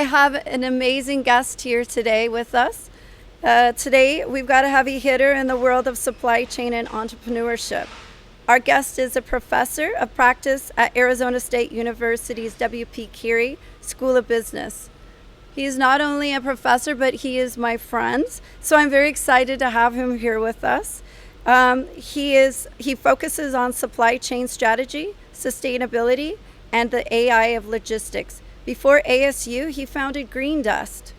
have an amazing guest here today with us. Today, we've got a heavy hitter in the world of supply chain and entrepreneurship. Our guest is a professor of practice at Arizona State University's W.P. Carey School of Business. He's not only a professor, but he is my friend, so I'm very excited to have him here with us. He focuses on supply chain strategy, sustainability, and the AI of logistics. Before ASU, he founded Green Dust,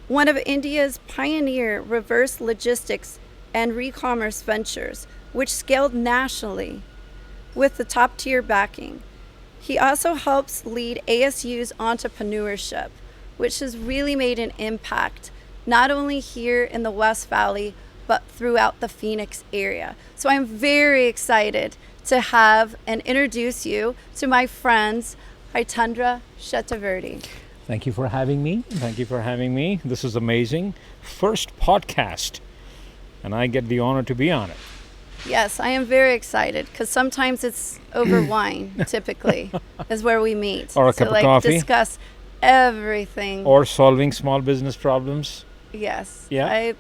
one of India's pioneer reverse logistics and re-commerce ventures, which scaled nationally with the top-tier backing. He also helps lead ASU's entrepreneurship, which has really made an impact, not only here in the West Valley, but throughout the Phoenix area. So I'm very excited to have and introduce you to my friends, Hitendra Chaturvedi. Thank you for having me. This is amazing. First podcast, and I get the honor to be on it. Yes, I am very excited because sometimes it's over wine, typically, is where we meet. Or a cup of coffee. Discuss everything. Or solving small business problems. Yes. Yeah. I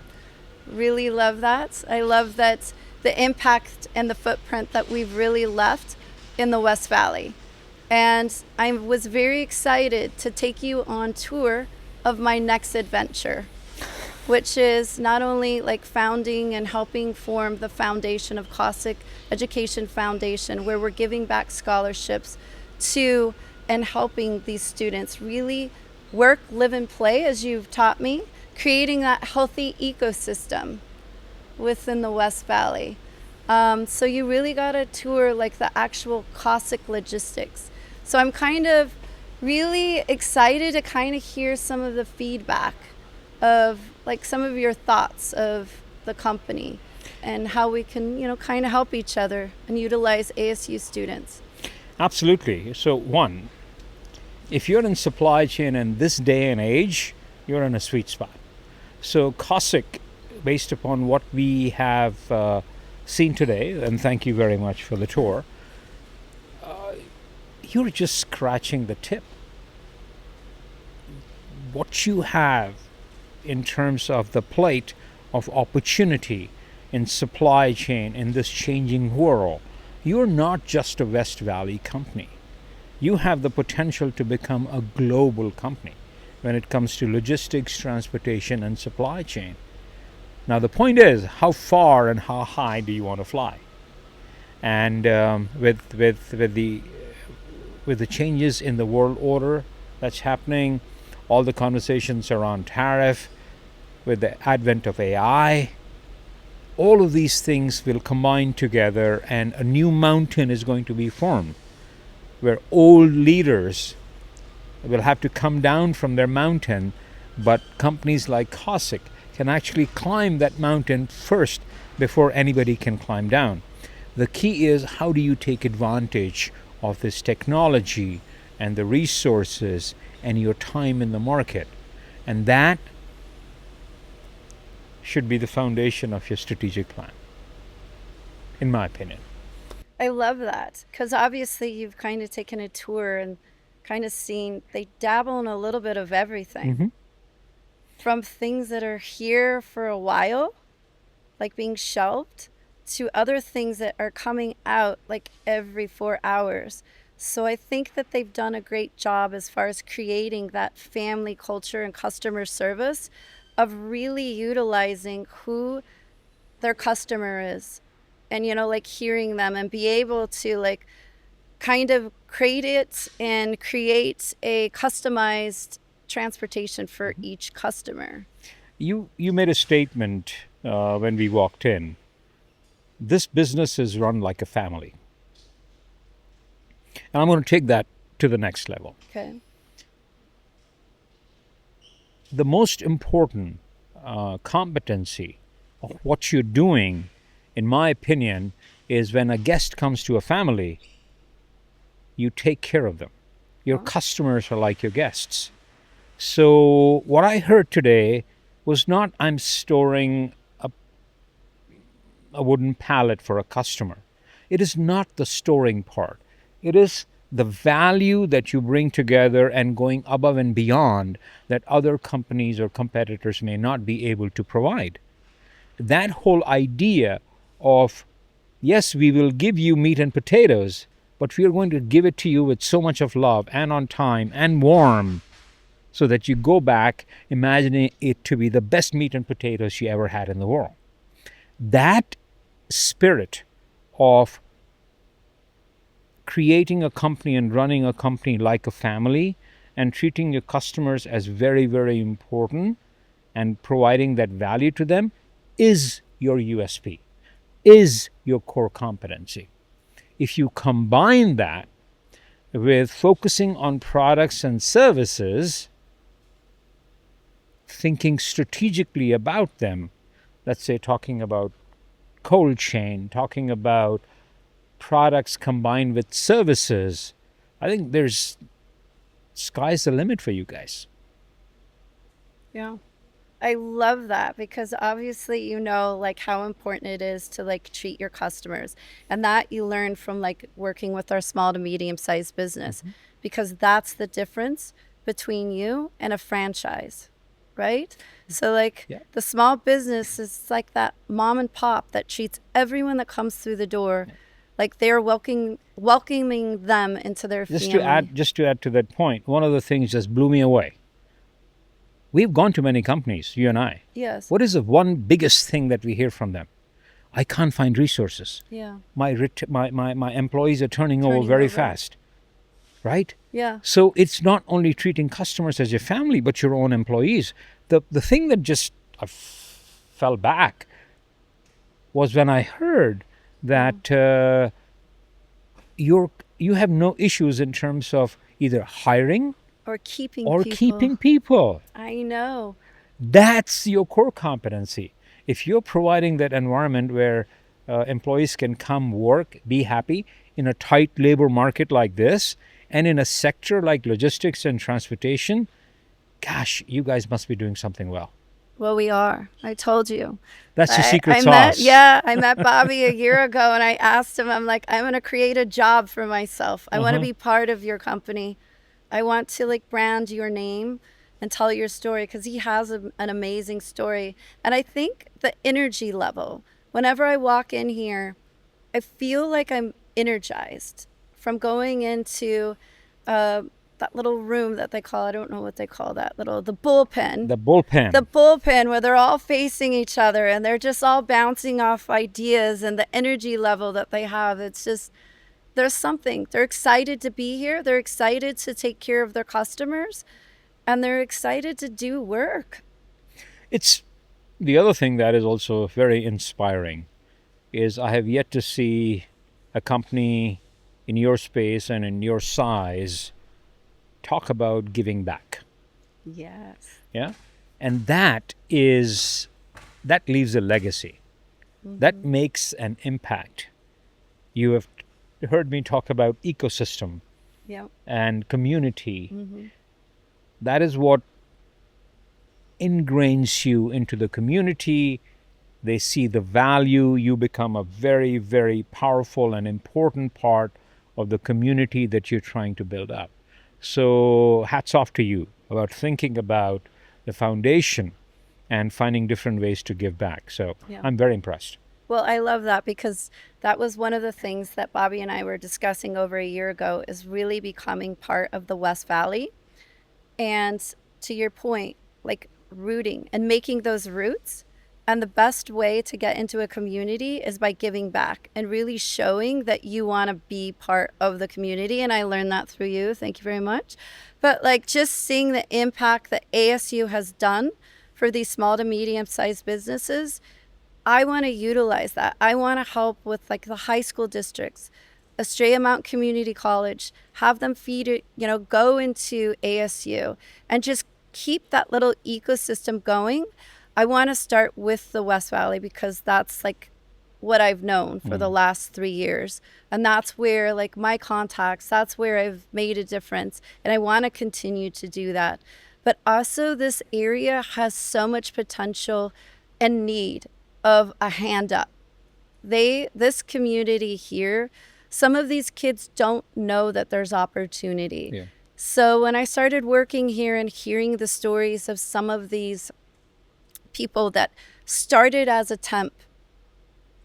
really love that. I love that the impact and the footprint that we've really left in the West Valley. And I was very excited to take you on tour of my next adventure, which is not only like founding and helping form the foundation of Cosic Education Foundation, where we're giving back scholarships to and helping these students really work, live, and play, as you've taught me, creating that healthy ecosystem within the West Valley. So you really got to tour like the actual Cosic logistics. So I'm kind of really excited to kind of hear some of the feedback of like some of your thoughts of the company and how we can, kind of help each other and utilize ASU students. Absolutely. So one, if you're in supply chain in this day and age, you're in a sweet spot. So Cosic, based upon what we have seen today, and thank you very much for the tour, you're just scratching the tip. What you have in terms of the plate of opportunity in supply chain in this changing world, you're not just a West Valley company. You have the potential to become a global company when it comes to logistics, transportation, and supply chain. Now the point is, how far and how high do you want to fly? And with the changes in the world order that's happening, all the conversations around tariff, with the advent of AI, all of these things will combine together and a new mountain is going to be formed where old leaders will have to come down from their mountain, but companies like Cosic can actually climb that mountain first before anybody can climb down. The key is, how do you take advantage of this technology and the resources and your time in the market? And that should be the foundation of your strategic plan, in my opinion. I love that because obviously you've kind of taken a tour and kind of seen they dabble in a little bit of everything. Mm-hmm. From things that are here for a while, like being shelved, to other things that are coming out like every 4 hours. So I think that they've done a great job as far as creating that family culture and customer service of really utilizing who their customer is and, like hearing them and be able to like kind of create it and create a customized transportation for each customer. You made a statement when we walked in. This business is run like a family. And I'm going to take that to the next level. Okay. The most important competency of what you're doing, in my opinion, is when a guest comes to a family, you take care of them. Your customers are like your guests. So what I heard today was not I'm storing a wooden pallet for a customer. It is not the storing part. It is the value that you bring together and going above and beyond that other companies or competitors may not be able to provide. That whole idea of, yes, we will give you meat and potatoes, but we are going to give it to you with so much of love and on time and warm, so that you go back imagining it to be the best meat and potatoes you ever had in the world. That spirit of creating a company and running a company like a family and treating your customers as very, very important and providing that value to them is your USP, is your core competency. If you combine that with focusing on products and services, thinking strategically about them, let's say talking about cold chain, talking about products combined with services, I think there's sky's the limit for you guys. Yeah. I love that because obviously you know like how important it is to like treat your customers, and that you learn from like working with our small to medium sized business, because that's the difference between you and a franchise, right? So like the small business is like that mom and pop that treats everyone that comes through the door like they're welcoming them into their family. Just to add to that point, one of the things just blew me away. We've gone to many companies, you and I. Yes. What is the one biggest thing that we hear from them? I can't find resources. Yeah. My employees are turning over very fast. Right? Yeah. So it's not only treating customers as your family, but your own employees. The thing that just fell back was when I heard that you have no issues in terms of either hiring or keeping people. I know. That's your core competency. If you're providing that environment where employees can come work, be happy in a tight labor market like this, and in a sector like logistics and transportation, gosh, you guys must be doing something well. Well, we are. I told you. That's your secret sauce. I met Bobby a year ago and I asked him, I'm like, I'm going to create a job for myself. I want to be part of your company. I want to like brand your name and tell your story, because he has an amazing story. And I think the energy level, whenever I walk in here, I feel like I'm energized from going into that little room that they call, I don't know what they call that, the bullpen. The bullpen. The bullpen, where they're all facing each other and they're just all bouncing off ideas, and the energy level that they have. It's just, there's something. They're excited to be here. They're excited to take care of their customers, and they're excited to do work. It's the other thing that is also very inspiring is I have yet to see a company in your space and in your size talk about giving back. Yes. Yeah. And that leaves a legacy. That makes an impact. You have heard me talk about ecosystem and community. That is what ingrains you into the community. They see the value. You become a very, very powerful and important part of the community that you're trying to build up. So hats off to you about thinking about the foundation and finding different ways to give back. So I'm very impressed. Well, I love that, because that was one of the things that Bobby and I were discussing over a year ago, is really becoming part of the West Valley. And to your point, like rooting and making those roots. And the best way to get into a community is by giving back and really showing that you want to be part of the community. And I learned that through you. Thank you very much. But like just seeing the impact that ASU has done for these small to medium sized businesses, I want to utilize that. I want to help with like the high school districts, Estrella Mount Community College, have them feed it, go into ASU and just keep that little ecosystem going. I want to start with the West Valley, because that's like what I've known for the last 3 years. And that's where like my contacts, that's where I've made a difference. And I want to continue to do that. But also this area has so much potential and need of a hand up. This community here some of these kids don't know that there's opportunity. Yeah. So when I started working here and hearing the stories of some of these people that started as a temp,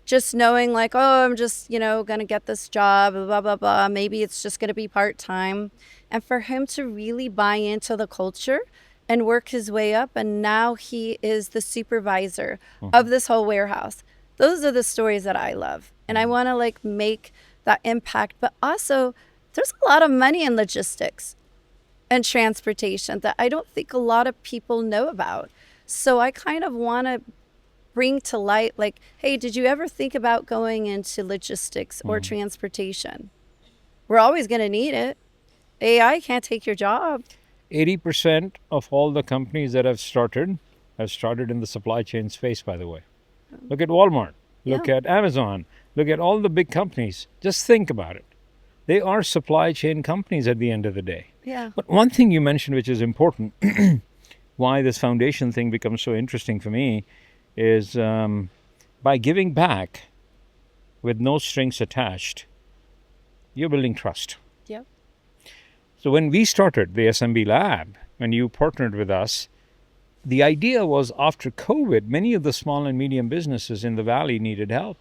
just knowing like, oh, I'm just, going to get this job, blah, blah, blah. Maybe it's just going to be part-time. And for him to really buy into the culture and work his way up. And now he is the supervisor of this whole warehouse. Those are the stories that I love. And I want to like make that impact. But also, there's a lot of money in logistics and transportation that I don't think a lot of people know about. So I kind of want to bring to light, like, hey, did you ever think about going into logistics or transportation? We're always going to need it. AI can't take your job. 80% of all the companies that have started in the supply chain space, by the way. Look at Walmart. Look at Amazon. Look at all the big companies. Just think about it. They are supply chain companies at the end of the day. Yeah. But one thing you mentioned, which is important, why this foundation thing becomes so interesting for me, is by giving back with no strings attached, you're building trust. Yep. So when we started the SMB Lab, when you partnered with us, the idea was after COVID, many of the small and medium businesses in the Valley needed help.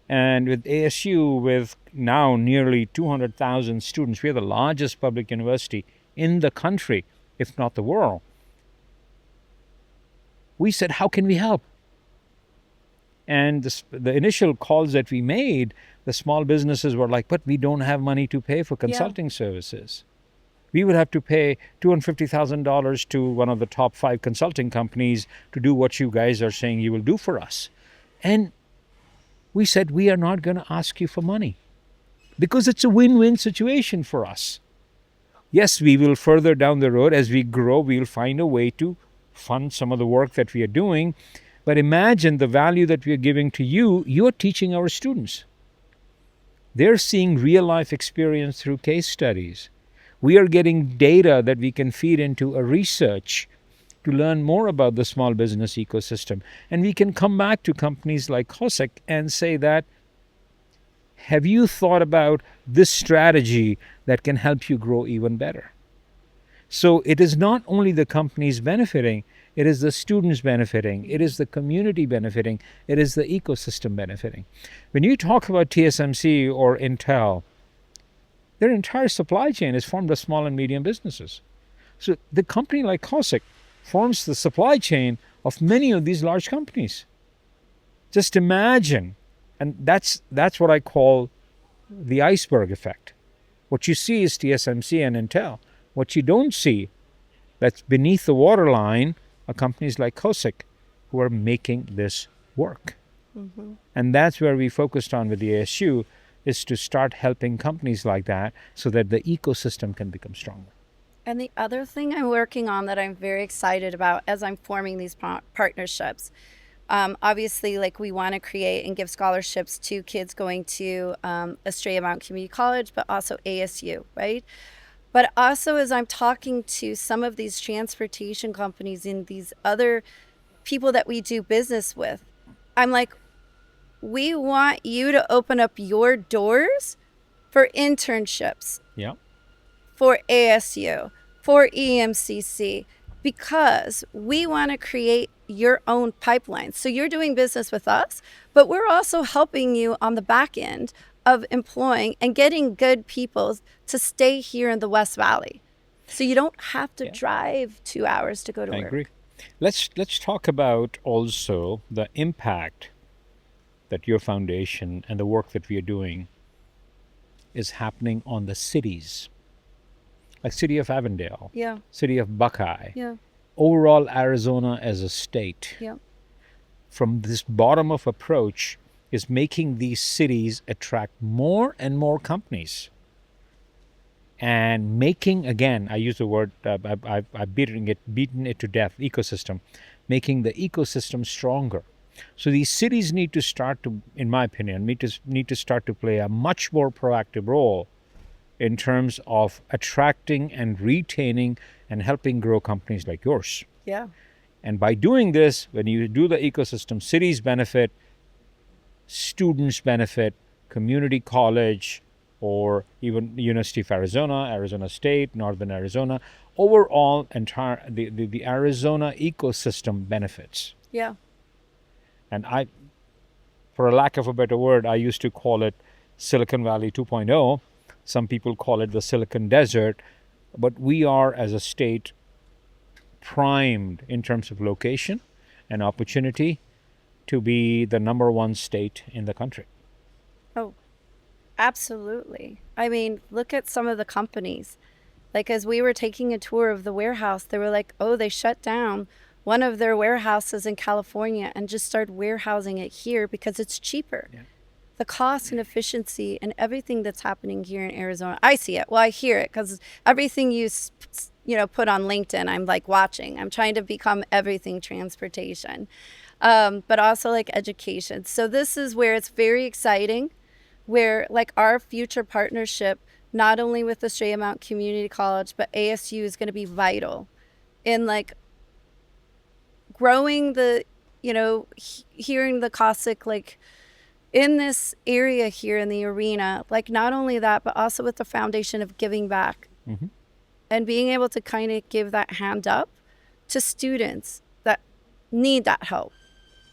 And with ASU, with now nearly 200,000 students, we are the largest public university in the country, if not the world. We said, how can we help? And the initial calls that we made, the small businesses were like, but we don't have money to pay for consulting services. We would have to pay $250,000 to one of the top 5 consulting companies to do what you guys are saying you will do for us. And we said, we are not going to ask you for money because it's a win-win situation for us. Yes, we will further down the road as we grow, we'll find a way to fund some of the work that we are doing. But imagine the value that we are giving to you. You're teaching our students. They're seeing real life experience through case studies. We are getting data that we can feed into a research to learn more about the small business ecosystem. And we can come back to companies like Cosic and say that, have you thought about this strategy that can help you grow even better? So it is not only the companies benefiting, it is the students benefiting, it is the community benefiting, it is the ecosystem benefiting. When you talk about TSMC or Intel, their entire supply chain is formed of small and medium businesses. So the company like Cosic forms the supply chain of many of these large companies. Just imagine, and that's what I call the iceberg effect. What you see is TSMC and Intel. What you don't see, that's beneath the waterline, are companies like Cosic who are making this work. And that's where we focused on with the ASU, is to start helping companies like that so that the ecosystem can become stronger. And the other thing I'm working on that I'm very excited about as I'm forming these partnerships, obviously, like we want to create and give scholarships to kids going to Estrella Mountain Community College, but also ASU, right? But also as I'm talking to some of these transportation companies and these other people that we do business with, I'm like, we want you to open up your doors for internships. Yeah. For ASU, for EMCC, because we want to create your own pipeline. So you're doing business with us, but we're also helping you on the back end of employing and getting good people to stay here in the West Valley. So you don't have to drive 2 hours to go to work. I agree. Let's talk about also the impact that your foundation and the work that we are doing is happening on the cities. Like city of Avondale, city of Buckeye, overall Arizona as a state. From this bottom up approach is making these cities attract more and more companies. And making, again, I use the word, I've beaten it to death, ecosystem, making the ecosystem stronger. So these cities need to start to, in my opinion, need to start to play a much more proactive role in terms of attracting and retaining and helping grow companies like yours. Yeah. And by doing this, when you do the ecosystem, cities benefit, students benefit, community college, or even University of Arizona, Arizona State, Northern Arizona, overall the Arizona ecosystem benefits. Yeah. And for a lack of a better word, I used to call it Silicon Valley 2.0. Some people call it the Silicon Desert, but we are, as a state, primed in terms of location and opportunity to be the number one state in the country. Oh, absolutely. I mean, look at some of the companies. Like, as we were taking a tour of the warehouse, they were like, oh, they shut down one of their warehouses in California and just started warehousing it here because it's cheaper. Yeah. The cost and efficiency and everything that's happening here in Arizona, I see it. Well, I hear it because everything you put on LinkedIn, I'm like watching. I'm trying to become everything transportation, but also like education. So this is where it's very exciting, where like our future partnership, not only with the Stray Mount Community College, but ASU is going to be vital in like growing the, hearing the Cosic, like in this area here in the arena, like not only that, but also with the foundation of giving back and being able to kind of give that hand up to students that need that help,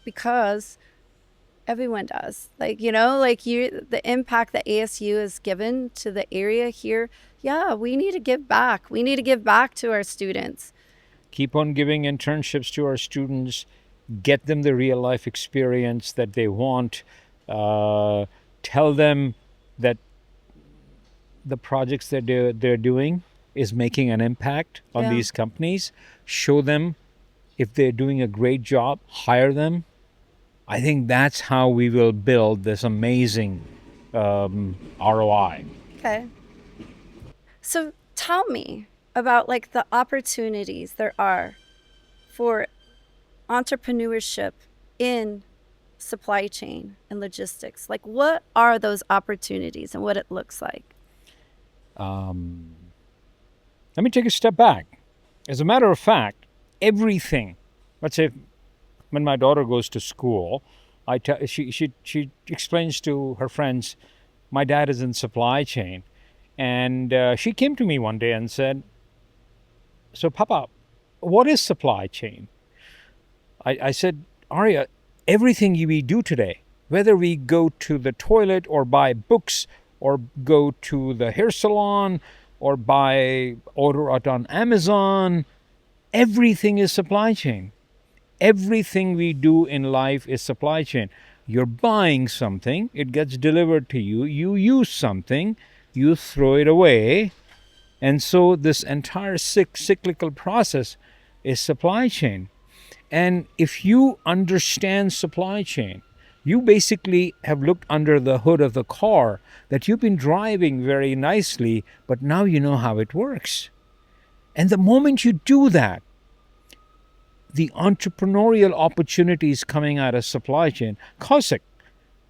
because everyone does. The impact that ASU has given to the area here. Yeah, we need to give back. We need to give back to our students. Keep on giving internships to our students, get them the real life experience that they want. Tell them that the projects that they're doing is making an impact on these companies. Show them if they're doing a great job, hire them. I think that's how we will build this amazing ROI. Okay. So tell me about like the opportunities there are for entrepreneurship in supply chain and logistics. Like, what are those opportunities and what it looks like? Let me take a step back. As a matter of fact, everything, let's say when my daughter goes to school, she explains to her friends, my dad is in supply chain. And she came to me one day and said, so Papa, what is supply chain? I said, Arya, everything we do today, whether we go to the toilet or buy books or go to the hair salon or order it on Amazon, everything is supply chain. Everything we do in life is supply chain. You're buying something, it gets delivered to you, you use something, you throw it away. And so this entire cyclical process is supply chain. And if you understand supply chain, you basically have looked under the hood of the car that you've been driving very nicely, but now you know how it works. And the moment you do that, the entrepreneurial opportunities coming out of supply chain. Cosic,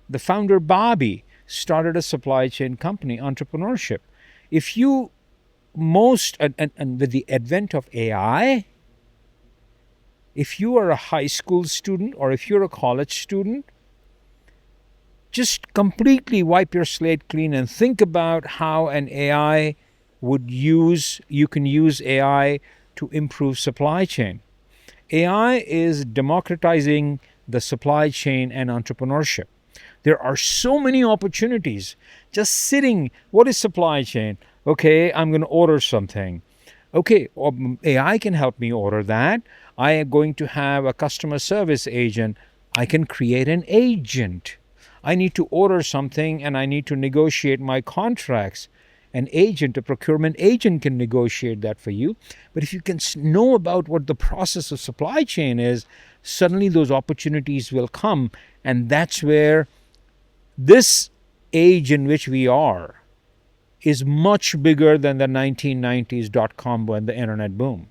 the founder Bobby, started a supply chain company, entrepreneurship. If you and with the advent of AI, if you are a high school student or if you're a college student, just completely wipe your slate clean and think about how you can use AI to improve supply chain. AI is democratizing the supply chain and entrepreneurship. There are so many opportunities just sitting. What is supply chain? Okay, I'm going to order something. Okay, AI can help me order that. I am going to have a customer service agent. I can create an agent. I need to order something and I need to negotiate my contracts. An agent, a procurement agent, can negotiate that for you. But if you can know about what the process of supply chain is, suddenly those opportunities will come. And that's where this age in which we are is much bigger than the 1990s .com when the internet boom.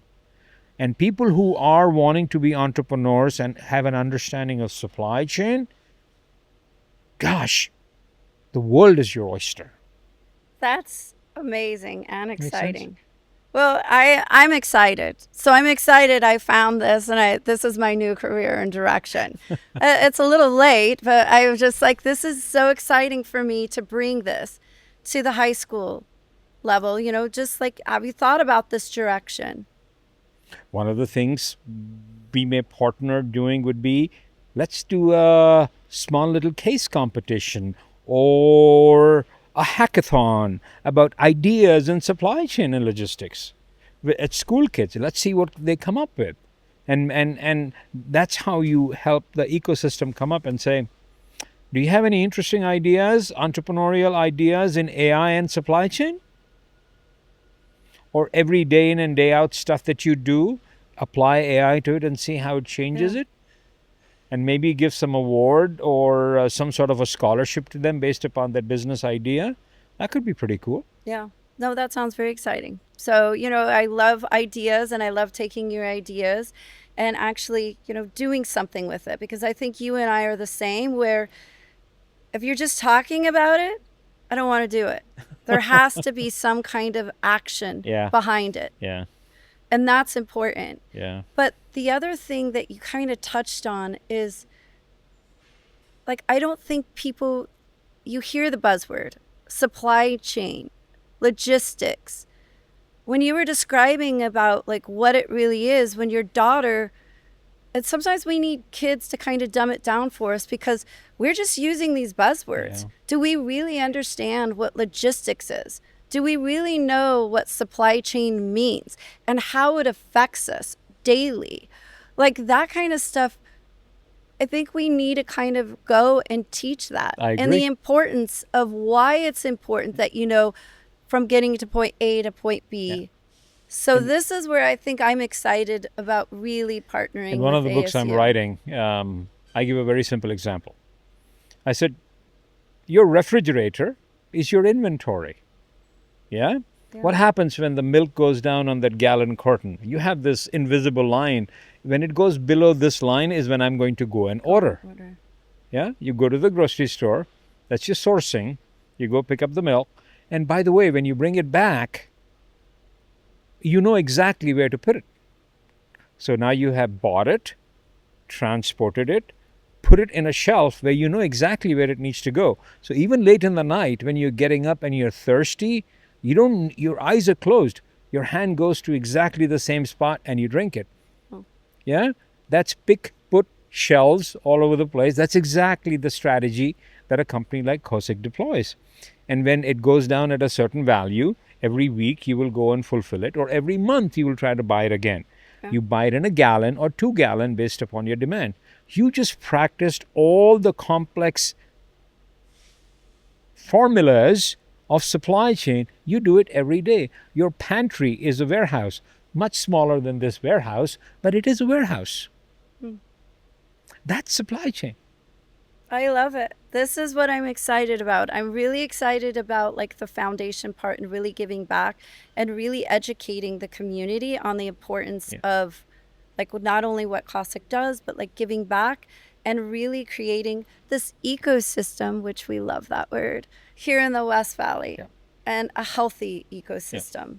And people who are wanting to be entrepreneurs and have an understanding of supply chain, gosh, the world is your oyster. That's amazing and exciting. Well, I'm excited. So I'm excited I found this, and this is my new career and direction. It's a little late, but I was just like, this is so exciting for me to bring this to the high school level. Just like, have you thought about this direction? One of the things we may partner doing would be, let's do a small little case competition or a hackathon about ideas in supply chain and logistics at school kids. Let's see what they come up with. And that's how you help the ecosystem come up and say, do you have any interesting ideas, entrepreneurial ideas in AI and supply chain? Or every day in and day out stuff that you do, apply AI to it and see how it changes it? And maybe give some award or some sort of a scholarship to them based upon that business idea. That could be pretty cool. Yeah. No, that sounds very exciting. So, I love ideas, and I love taking your ideas and actually, doing something with it, because I think you and I are the same, where if you're just talking about it, I don't want to do it. There has to be some kind of action behind it. Yeah. And that's important. Yeah. But the other thing that you kind of touched on is, like, I don't think you hear the buzzword, supply chain, logistics. When you were describing about like what it really is, when your daughter, and sometimes we need kids to kind of dumb it down for us, because we're just using these buzzwords. Yeah. Do we really understand what logistics is? Do we really know what supply chain means and how it affects us daily? Like that kind of stuff, I think we need to kind of go and teach that. I agree. And the importance of why it's important that from getting to point A to point B. Yeah. So this is where I think I'm excited about really partnering with In one of the books ASU. I'm writing, I give a very simple example. I said, your refrigerator is your inventory. Yeah? What happens when the milk goes down on that gallon carton? You have this invisible line. When it goes below this line is when I'm going to go and order. Yeah? You go to the grocery store. That's your sourcing. You go pick up the milk. And by the way, when you bring it back, you know exactly where to put it. So now you have bought it, transported it, put it in a shelf where you know exactly where it needs to go. So even late in the night when you're getting up and you're thirsty, your eyes are closed. Your hand goes to exactly the same spot and you drink it. Oh. Yeah? That's put shelves all over the place. That's exactly the strategy that a company like Cosic deploys. And when it goes down at a certain value, every week you will go and fulfill it, or every month you will try to buy it again. Okay. You buy it in a gallon or 2 gallon based upon your demand. You just practiced all the complex formulas of supply chain. You do it every day. Your pantry is a warehouse, much smaller than this warehouse, but it is a warehouse. That's supply chain. I love it. This is what I'm excited about. I'm really excited about like the foundation part and really giving back and really educating the community on the importance of like not only what Cosic does, but like giving back and really creating this ecosystem, which we love that word, here in the West Valley, and a healthy ecosystem.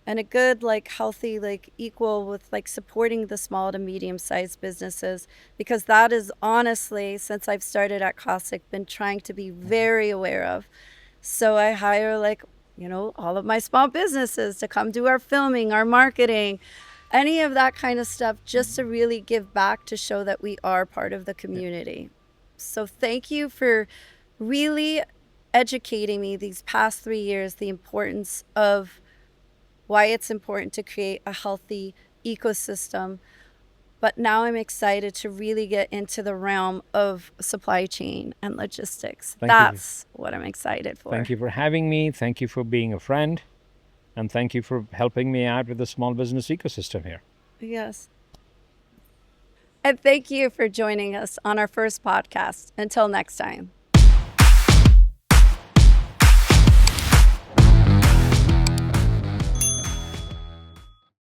And a good, like, healthy, like, equal with, like, supporting the small to medium-sized businesses, because that is honestly, since I've started at Cosic, been trying to be very aware of. So I hire, like, all of my small businesses to come do our filming, our marketing, any of that kind of stuff, just to really give back to show that we are part of the community. So thank you for really educating me these past 3 years, the importance of why it's important to create a healthy ecosystem. But now I'm excited to really get into the realm of supply chain and logistics. That's what I'm excited for. Thank you for having me. Thank you for being a friend. And thank you for helping me out with the small business ecosystem here. Yes. And thank you for joining us on our first podcast. Until next time.